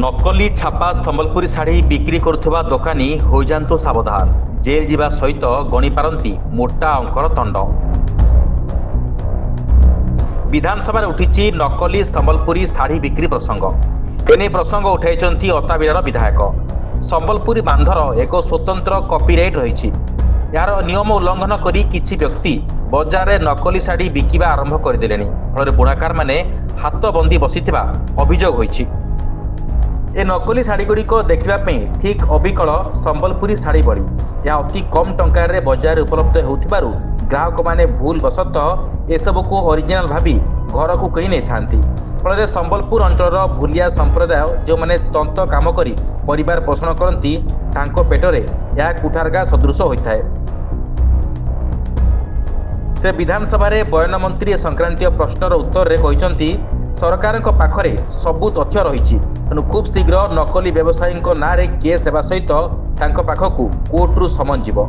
नकली छापा संबलपुरी शाढ़ी बिक्री करुवा दोकानी हो जातु सावधान। जेल जीवा सहित गणी पारती मोटा अंकर दंड। विधानसभा उठी नकली संबलपुरी शाढ़ी बिक्री प्रसंग। एने प्रसंग उठाई अताबिरार विधायक। संबलपुरी बांधर एक स्वतंत्र कॉपीराइट रही। यार नियम उल्लंघन करी किछि व्यक्ति बजार में नकली शाढ़ी बिकिबा आरंभ करदेले। फल बुणाकार माने हाथबंदी बसिथिबा अभियोग होईछि। ए नकली शाढ़ी गुड़िक देखा ठीक अबिकल संबलपुरी शाढ़ी बड़ी। यह अति कम टंकार बजार उपलब्ध होउथिबारु ग्राहक माने भूल बसत एसबू को ओरिजिनाल भावी घर को किणी नहीं थांती। फल संबलपुर अंचल भूलिया संप्रदाय जो माने तंत काम करी परिवार पोषण करती तांको पेटरे यह कुठारगा सदृश होता है। से विधानसभा बयन मंत्री संक्रांतीय प्रश्नर उत्तर रे कहते सरकार पाखरे सबु तथ्य रही। तेणु खूब शीघ्र नकली व्यवसायी नाँ केस हेबा सहित तांको पाखकु कोर्टरू समन जीव।